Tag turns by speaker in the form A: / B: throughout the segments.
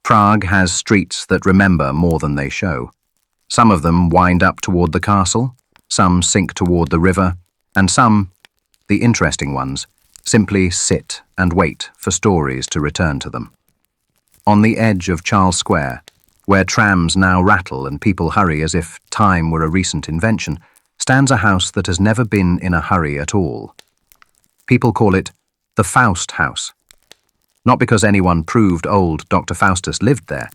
A: Prague has streets that remember more than they show. Some of them wind up toward the castle, some sink toward the river, and some, the interesting ones, simply sit and wait for stories to return to them. On the edge of Charles Square, where trams now rattle and people hurry as if time were a recent invention, stands a house that has never been in a hurry at all. People call it the Faust house. Not because anyone proved old Dr. Faustus lived there,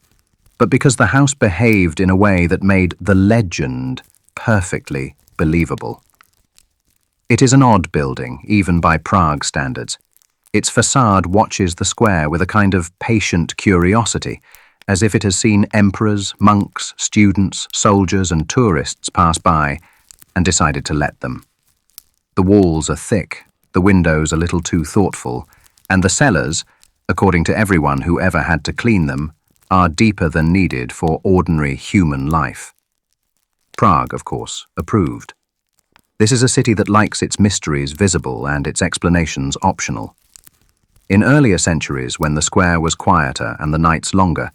A: but because the house behaved in a way that made the legend perfectly believable. It is an odd building, even by Prague standards. Its facade watches the square with a kind of patient curiosity, as if it has seen emperors, monks, students, soldiers and tourists pass by and decided to let them. The walls are thick, the windows a little too thoughtful, and the cellars, according to everyone who ever had to clean them, are deeper than needed for ordinary human life. Prague, of course, approved. This is a city that likes its mysteries visible and its explanations optional. In earlier centuries, when the square was quieter and the nights longer,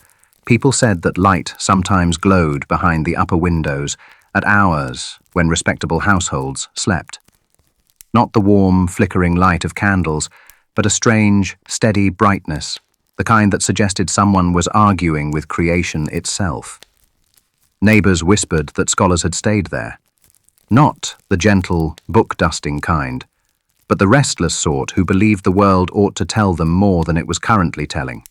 A: people said that light sometimes glowed behind the upper windows at hours when respectable households slept. Not the warm, flickering light of candles, but a strange, steady brightness, the kind that suggested someone was arguing with creation itself. Neighbors whispered that scholars had stayed there. Not the gentle, book-dusting kind, but the restless sort who believed the world ought to tell them more than it was currently telling.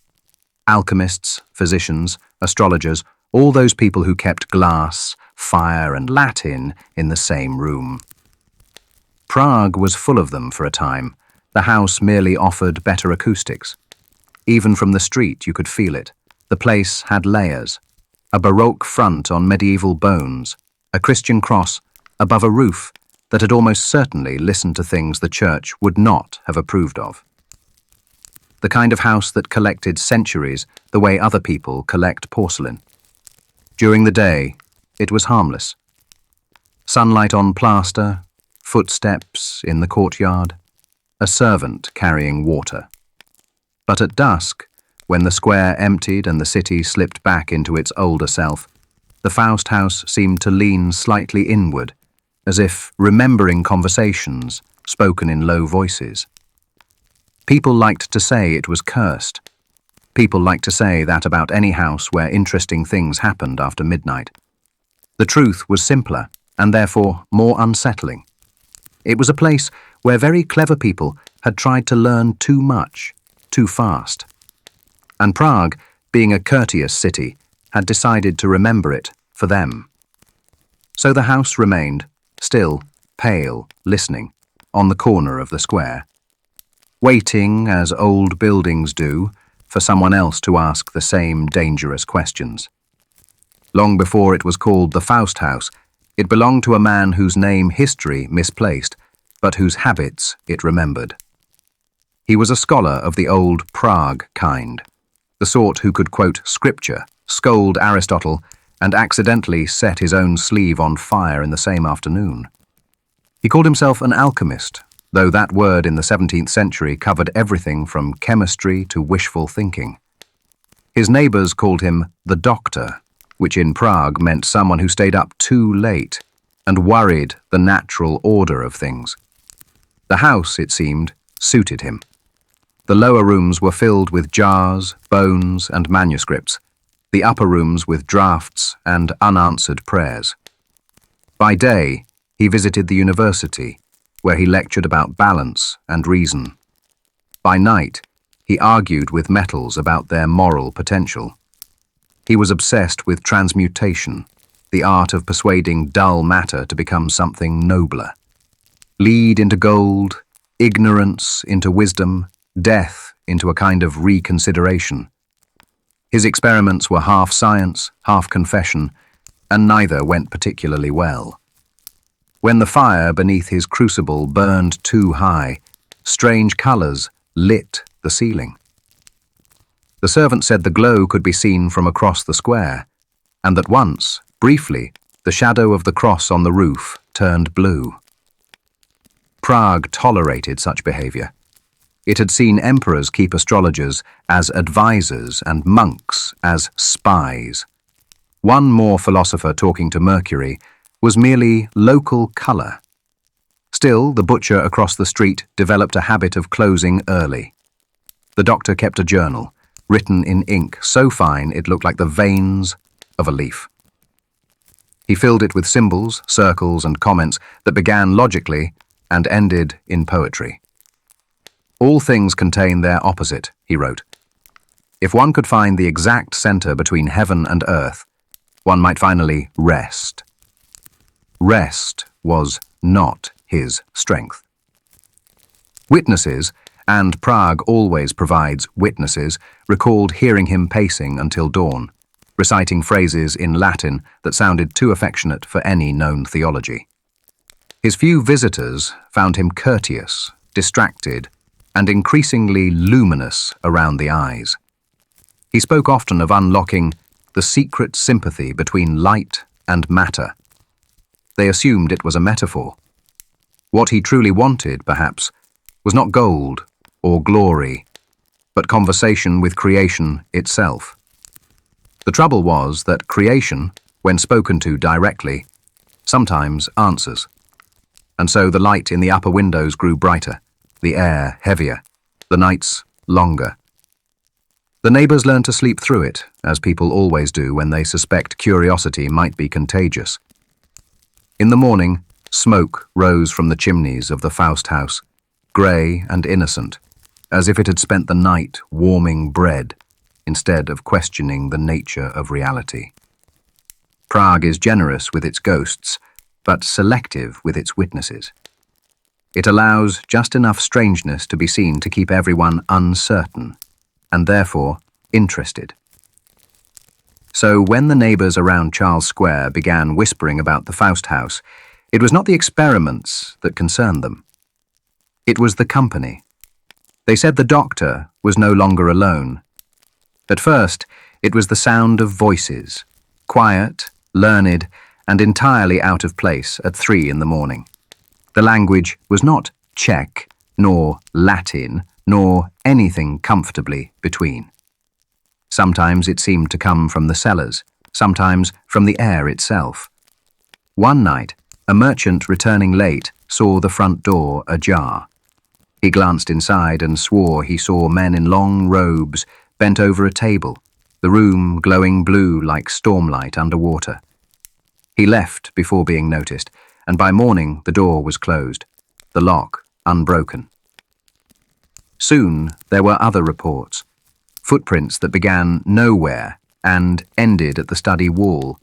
A: Alchemists, physicians, astrologers, all those people who kept glass, fire and Latin in the same room. Prague was full of them for a time. The house merely offered better acoustics. Even from the street you could feel it. The place had layers. A Baroque front on medieval bones, a Christian cross above a roof that had almost certainly listened to things the church would not have approved of. The kind of house that collected centuries the way other people collect porcelain. During the day, it was harmless. Sunlight on plaster, footsteps in the courtyard, a servant carrying water. But at dusk, when the square emptied and the city slipped back into its older self, the Faust house seemed to lean slightly inward, as if remembering conversations spoken in low voices. People liked to say it was cursed. People liked to say that about any house where interesting things happened after midnight. The truth was simpler, and therefore more unsettling. It was a place where very clever people had tried to learn too much, too fast. And Prague, being a courteous city, had decided to remember it for them. So the house remained, still, pale, listening, on the corner of the square, waiting, as old buildings do, for someone else to ask the same dangerous questions. Long before it was called the Faust House, it belonged to a man whose name history misplaced, but whose habits it remembered. He was a scholar of the old Prague kind, the sort who could quote scripture, scold Aristotle, and accidentally set his own sleeve on fire in the same afternoon. He called himself an alchemist, though that word in the 17th century covered everything from chemistry to wishful thinking. His neighbors called him the doctor, which in Prague meant someone who stayed up too late and worried the natural order of things. The house, it seemed, suited him. The lower rooms were filled with jars, bones, and manuscripts, the upper rooms with drafts and unanswered prayers. By day, he visited the university, where he lectured about balance and reason. By night, he argued with metals about their moral potential. He was obsessed with transmutation, the art of persuading dull matter to become something nobler. Lead into gold, ignorance into wisdom, death into a kind of reconsideration. His experiments were half science, half confession, and neither went particularly well. When the fire beneath his crucible burned too high, strange colors lit the ceiling. The servant said the glow could be seen from across the square, and that once, briefly, the shadow of the cross on the roof turned blue. Prague tolerated such behavior. It had seen emperors keep astrologers as advisors and monks as spies. One more philosopher talking to Mercury was merely local colour. Still, the butcher across the street developed a habit of closing early. The doctor kept a journal, written in ink so fine it looked like the veins of a leaf. He filled it with symbols, circles, and comments that began logically and ended in poetry. All things contain their opposite, he wrote. If one could find the exact centre between heaven and earth, one might finally rest. Rest was not his strength. Witnesses, and Prague always provides witnesses, recalled hearing him pacing until dawn, reciting phrases in Latin that sounded too affectionate for any known theology. His few visitors found him courteous, distracted, and increasingly luminous around the eyes. He spoke often of unlocking the secret sympathy between light and matter. They assumed it was a metaphor. What he truly wanted, perhaps, was not gold or glory, but conversation with creation itself. The trouble was that creation, when spoken to directly, sometimes answers. And so the light in the upper windows grew brighter, the air heavier, the nights longer. The neighbours learned to sleep through it, as people always do when they suspect curiosity might be contagious. In the morning, smoke rose from the chimneys of the Faust house, grey and innocent, as if it had spent the night warming bread instead of questioning the nature of reality. Prague is generous with its ghosts, but selective with its witnesses. It allows just enough strangeness to be seen to keep everyone uncertain, and therefore interested. So when the neighbours around Charles Square began whispering about the Faust house, it was not the experiments that concerned them. It was the company. They said the doctor was no longer alone. At first, it was the sound of voices, quiet, learned, and entirely out of place at 3 in the morning. The language was not Czech, nor Latin, nor anything comfortably between. Sometimes it seemed to come from the cellars, sometimes from the air itself. One night, a merchant returning late saw the front door ajar. He glanced inside and swore he saw men in long robes bent over a table, the room glowing blue like stormlight underwater. He left before being noticed, and by morning the door was closed, the lock unbroken. Soon there were other reports, footprints that began nowhere and ended at the study wall,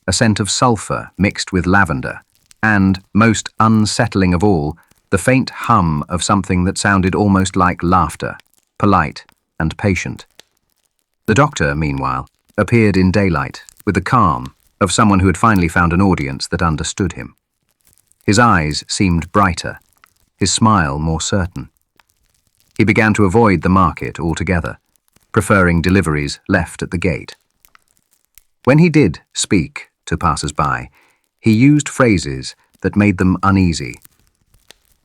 A: a scent of sulphur mixed with lavender, and, most unsettling of all, the faint hum of something that sounded almost like laughter, polite and patient. The doctor, meanwhile, appeared in daylight with the calm of someone who had finally found an audience that understood him. His eyes seemed brighter, his smile more certain. He began to avoid the market altogether, preferring deliveries left at the gate. When he did speak to passers-by, he used phrases that made them uneasy.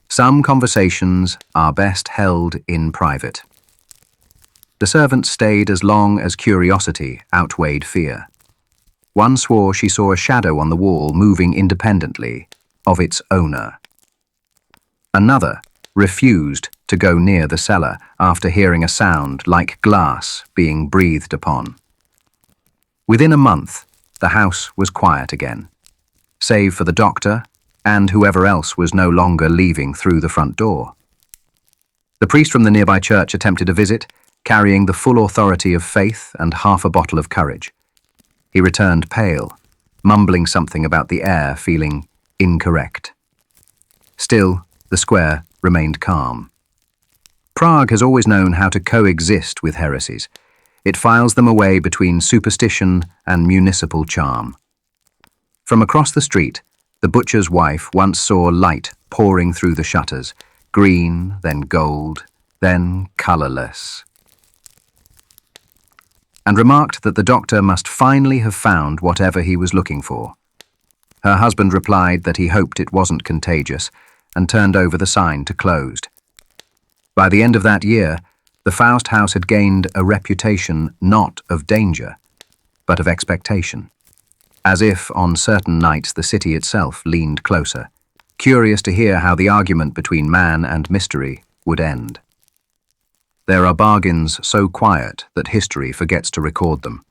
A: Some conversations are best held in private. The servant stayed as long as curiosity outweighed fear. One swore she saw a shadow on the wall moving independently of its owner. Another refused to go near the cellar after hearing a sound like glass being breathed upon. Within a month, the house was quiet again, save for the doctor and whoever else was no longer leaving through the front door. The priest from the nearby church attempted a visit, carrying the full authority of faith and half a bottle of courage. He returned pale, mumbling something about the air feeling incorrect. Still, the square remained calm. Prague has always known how to coexist with heresies. It files them away between superstition and municipal charm. From across the street, the butcher's wife once saw light pouring through the shutters, green, then gold, then colourless, and remarked that the doctor must finally have found whatever he was looking for. Her husband replied that he hoped it wasn't contagious, and turned over the sign to closed. By the end of that year, the Faust house had gained a reputation not of danger, but of expectation, as if on certain nights the city itself leaned closer, curious to hear how the argument between man and mystery would end. There are bargains so quiet that history forgets to record them.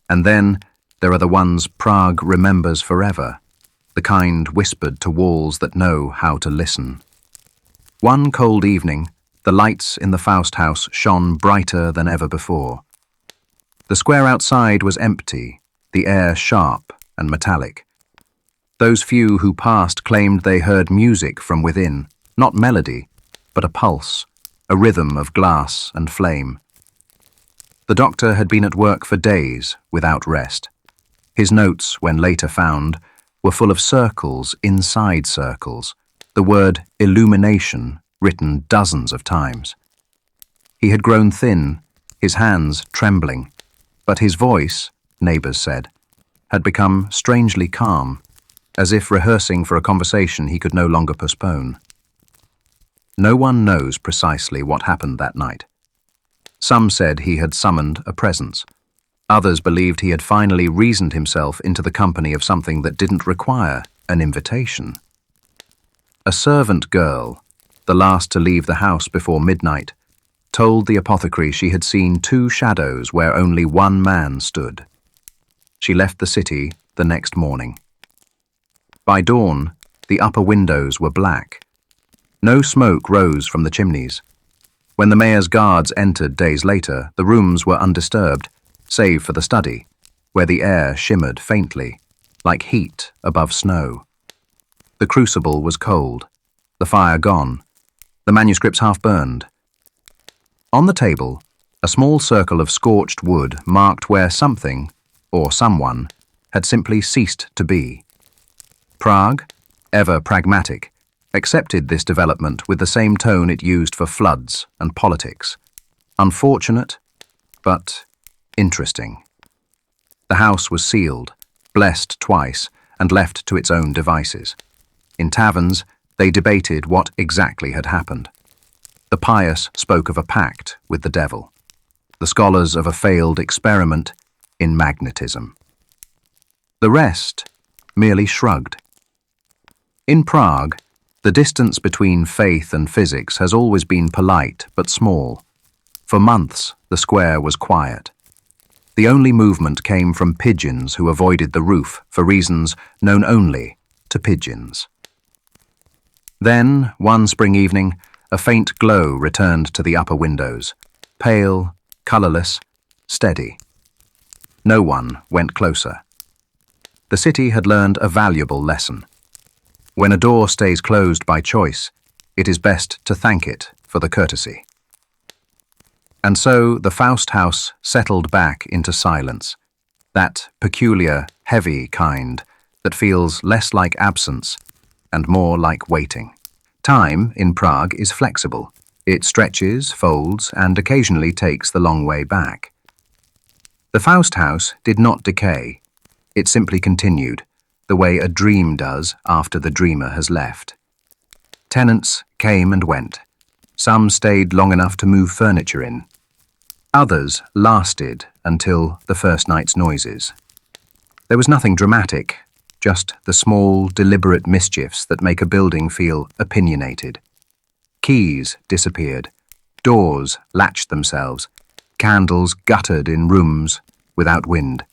A: And then there are the ones Prague remembers forever, the kind whispered to walls that know how to listen. One cold evening, the lights in the Faust house shone brighter than ever before. The square outside was empty, the air sharp and metallic. Those few who passed claimed they heard music from within, not melody, but a pulse, a rhythm of glass and flame. The doctor had been at work for days without rest. His notes, when later found, were full of circles inside circles, the word illumination written dozens of times. He had grown thin, his hands trembling, but his voice, neighbors said, had become strangely calm, as if rehearsing for a conversation he could no longer postpone. No one knows precisely what happened that night. Some said he had summoned a presence. Others believed he had finally reasoned himself into the company of something that didn't require an invitation. A servant girl, the last to leave the house before midnight, told the apothecary she had seen two shadows where only one man stood. She left the city the next morning. By dawn, the upper windows were black. No smoke rose from the chimneys. When the mayor's guards entered days later, the rooms were undisturbed, save for the study, where the air shimmered faintly, like heat above snow. The crucible was cold, the fire gone, the manuscripts half burned. On the table, a small circle of scorched wood marked where something, or someone, had simply ceased to be. Prague, ever pragmatic, accepted this development with the same tone it used for floods and politics. Unfortunate, but interesting. The house was sealed, blessed twice, and left to its own devices. In taverns, they debated what exactly had happened. The pious spoke of a pact with the devil, the scholars of a failed experiment in magnetism. The rest merely shrugged. In Prague, the distance between faith and physics has always been polite but small. For months, the square was quiet. The only movement came from pigeons who avoided the roof for reasons known only to pigeons. Then, one spring evening, a faint glow returned to the upper windows, pale, colourless, steady. No one went closer. The city had learned a valuable lesson. When a door stays closed by choice, it is best to thank it for the courtesy. And so the Faust house settled back into silence, that peculiar, heavy kind that feels less like absence and more like waiting. Time in Prague is flexible. It stretches, folds, and occasionally takes the long way back. The Faust house did not decay. It simply continued, the way a dream does after the dreamer has left. Tenants came and went. Some stayed long enough to move furniture in. Others lasted until the first night's noises. There was nothing dramatic, just the small, deliberate mischiefs that make a building feel opinionated. Keys disappeared. Doors latched themselves. Candles guttered in rooms without wind.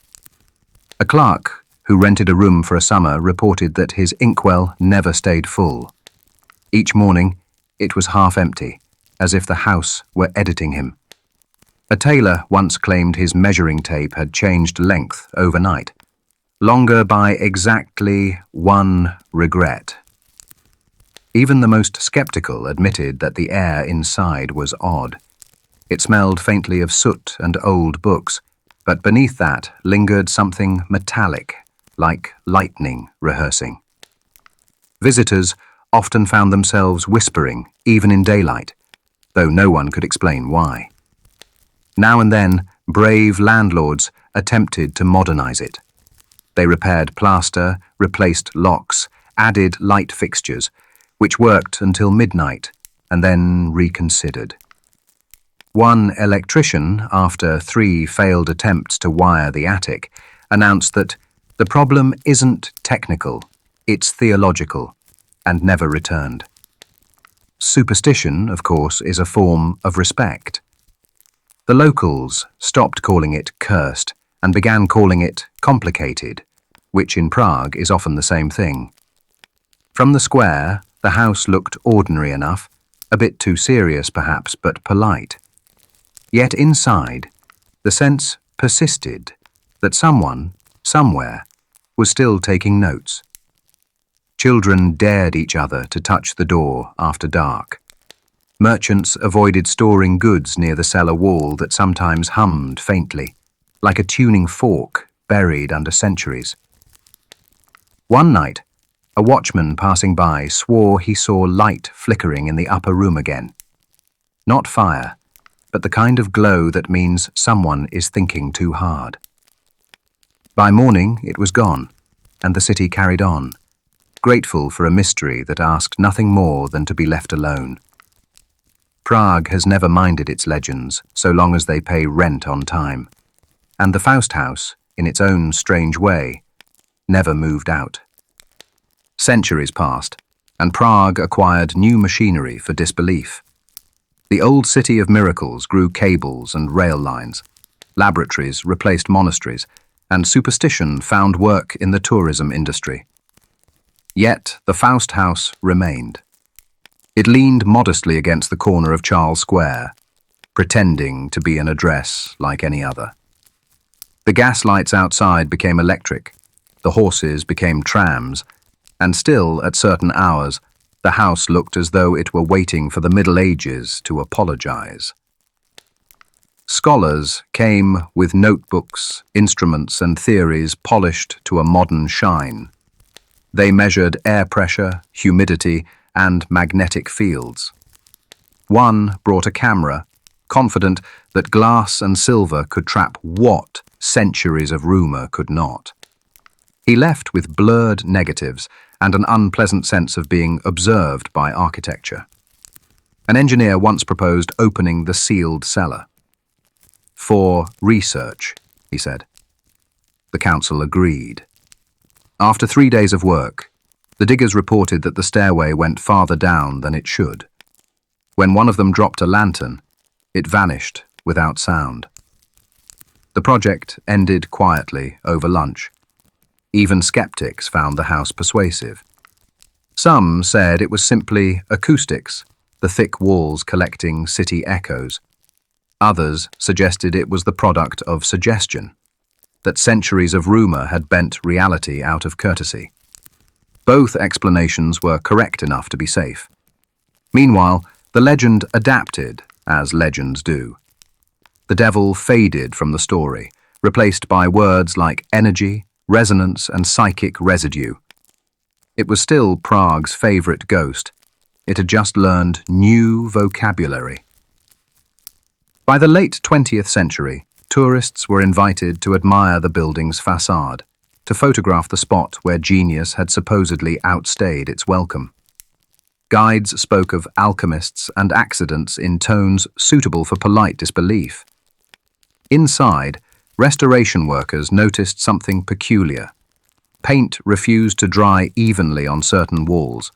A: A clerk who rented a room for a summer reported that his inkwell never stayed full. Each morning, it was half empty, as if the house were editing him. A tailor once claimed his measuring tape had changed length overnight, longer by exactly one regret. Even the most skeptical admitted that the air inside was odd. It smelled faintly of soot and old books, but beneath that lingered something metallic, like lightning rehearsing. Visitors often found themselves whispering, even in daylight, though no one could explain why. Now and then, brave landlords attempted to modernize it. They repaired plaster, replaced locks, added light fixtures, which worked until midnight, and then reconsidered. One electrician, after 3 failed attempts to wire the attic, announced that the problem isn't technical, it's theological, and never returned. Superstition, of course, is a form of respect. The locals stopped calling it cursed and began calling it complicated, which in Prague is often the same thing. From the square, the house looked ordinary enough, a bit too serious perhaps, but polite. Yet inside, the sense persisted that someone, somewhere, was still taking notes. Children dared each other to touch the door after dark. Merchants avoided storing goods near the cellar wall that sometimes hummed faintly, like a tuning fork buried under centuries. One night, a watchman passing by swore he saw light flickering in the upper room again. Not fire, but the kind of glow that means someone is thinking too hard. By morning, it was gone, and the city carried on, grateful for a mystery that asked nothing more than to be left alone. Prague has never minded its legends so long as they pay rent on time, and the Faust house, in its own strange way, never moved out. Centuries passed, and Prague acquired new machinery for disbelief. The old city of miracles grew cables and rail lines, laboratories replaced monasteries, and superstition found work in the tourism industry. Yet the Faust house remained. It leaned modestly against the corner of Charles Square, pretending to be an address like any other. The gas lights outside became electric, the horses became trams, and still, at certain hours, the house looked as though it were waiting for the Middle Ages to apologize. Scholars came with notebooks, instruments, and theories polished to a modern shine. They measured air pressure, humidity, and magnetic fields. One brought a camera, confident that glass and silver could trap what centuries of rumor could not. He left with blurred negatives and an unpleasant sense of being observed by architecture. An engineer once proposed opening the sealed cellar. "For research," he said. The council agreed. After 3 days of work, the diggers reported that the stairway went farther down than it should. When one of them dropped a lantern, it vanished without sound. The project ended quietly over lunch. Even skeptics found the house persuasive. Some said it was simply acoustics, the thick walls collecting city echoes. Others suggested it was the product of suggestion, that centuries of rumor had bent reality out of courtesy. Both explanations were correct enough to be safe. Meanwhile, the legend adapted, as legends do. The devil faded from the story, replaced by words like energy, resonance, and psychic residue. It was still Prague's favorite ghost. It had just learned new vocabulary. By the late 20th century, tourists were invited to admire the building's facade, to photograph the spot where genius had supposedly outstayed its welcome. Guides spoke of alchemists and accidents in tones suitable for polite disbelief. Inside, restoration workers noticed something peculiar. Paint refused to dry evenly on certain walls.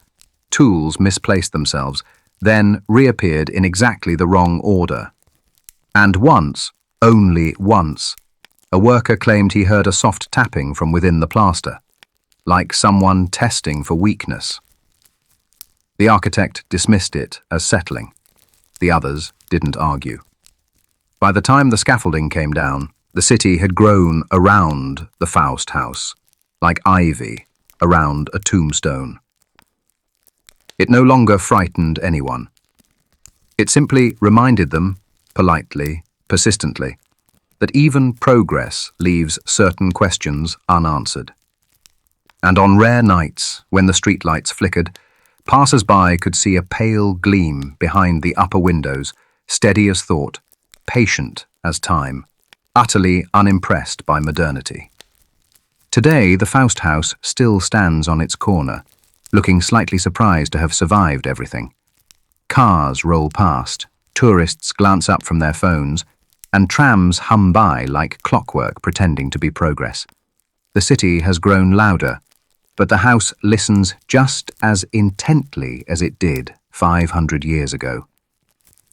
A: Tools misplaced themselves, then reappeared in exactly the wrong order. And once, only once, a worker claimed he heard a soft tapping from within the plaster, like someone testing for weakness. The architect dismissed it as settling. The others didn't argue. By the time the scaffolding came down, the city had grown around the Faust house, like ivy around a tombstone. It no longer frightened anyone. It simply reminded them, politely, persistently, that even progress leaves certain questions unanswered. And on rare nights, when the streetlights flickered, passers-by could see a pale gleam behind the upper windows, steady as thought, patient as time, utterly unimpressed by modernity. Today, the Faust house still stands on its corner, looking slightly surprised to have survived everything. Cars roll past, tourists glance up from their phones, and trams hum by like clockwork pretending to be progress. The city has grown louder, but the house listens just as intently as it did 500 years ago.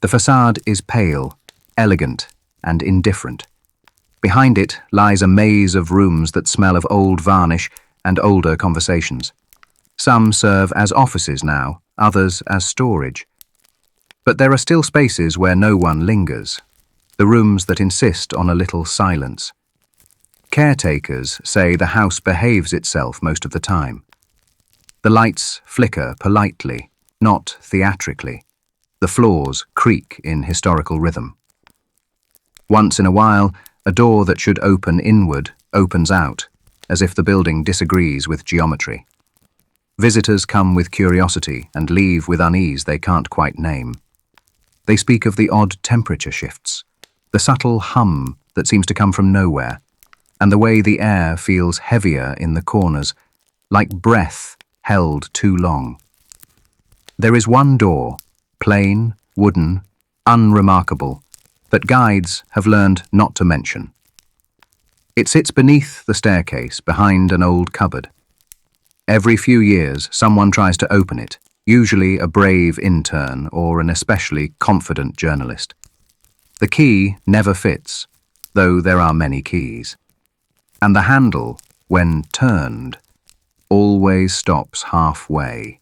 A: The facade is pale, elegant, and indifferent. Behind it lies a maze of rooms that smell of old varnish and older conversations. Some serve as offices now, others as storage. But there are still spaces where no one lingers, the rooms that insist on a little silence. Caretakers say the house behaves itself most of the time. The lights flicker politely, not theatrically. The floors creak in historical rhythm. Once in a while, a door that should open inward opens out, as if the building disagrees with geometry. Visitors come with curiosity and leave with unease they can't quite name. They speak of the odd temperature shifts, the subtle hum that seems to come from nowhere, and the way the air feels heavier in the corners, like breath held too long. There is one door, plain, wooden, unremarkable, that guides have learned not to mention. It sits beneath the staircase, behind an old cupboard. Every few years, someone tries to open it, usually a brave intern or an especially confident journalist. The key never fits, though there are many keys. And the handle, when turned, always stops halfway,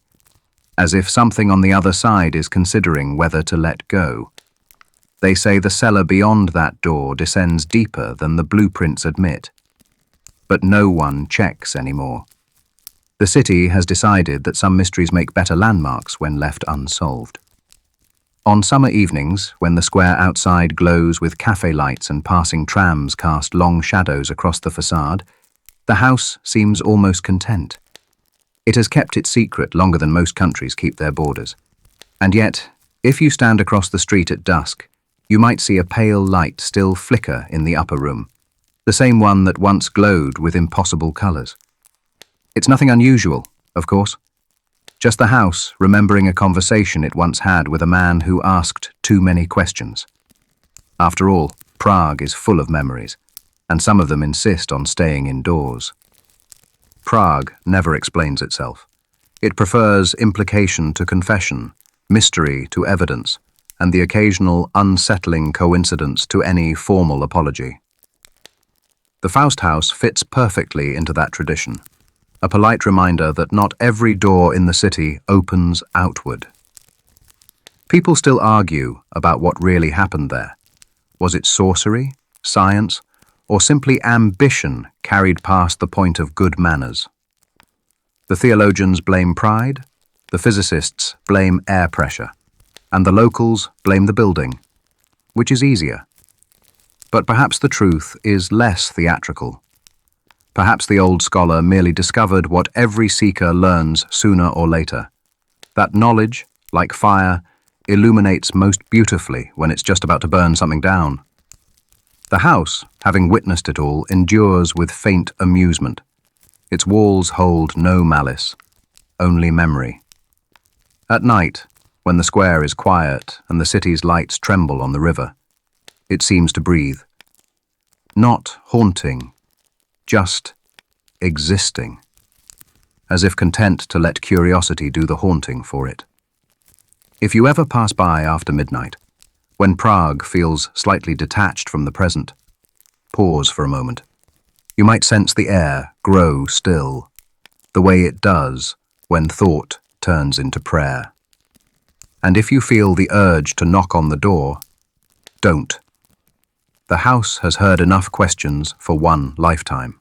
A: as if something on the other side is considering whether to let go. They say the cellar beyond that door descends deeper than the blueprints admit. But no one checks anymore. The city has decided that some mysteries make better landmarks when left unsolved. On summer evenings, when the square outside glows with cafe lights and passing trams cast long shadows across the facade, the house seems almost content. It has kept its secret longer than most countries keep their borders. And yet, if you stand across the street at dusk, you might see a pale light still flicker in the upper room, the same one that once glowed with impossible colors. It's nothing unusual, of course. Just the house remembering a conversation it once had with a man who asked too many questions. After all, Prague is full of memories, and some of them insist on staying indoors. Prague never explains itself. It prefers implication to confession, mystery to evidence, and the occasional unsettling coincidence to any formal apology. The Faust house fits perfectly into that tradition, a polite reminder that not every door in the city opens outward. People still argue about what really happened there. Was it sorcery, science, or simply ambition carried past the point of good manners? The theologians blame pride, the physicists blame air pressure, and the locals blame the building, which is easier. But perhaps the truth is less theatrical. Perhaps the old scholar merely discovered what every seeker learns sooner or later, that knowledge, like fire, illuminates most beautifully when it's just about to burn something down. The house, having witnessed it all, endures with faint amusement. Its walls hold no malice, only memory. At night, when the square is quiet and the city's lights tremble on the river, it seems to breathe. Not haunting, just existing, as if content to let curiosity do the haunting for it. If you ever pass by after midnight, when Prague feels slightly detached from the present, pause for a moment. You might sense the air grow still, the way it does when thought turns into prayer. And if you feel the urge to knock on the door, don't. The house has heard enough questions for one lifetime.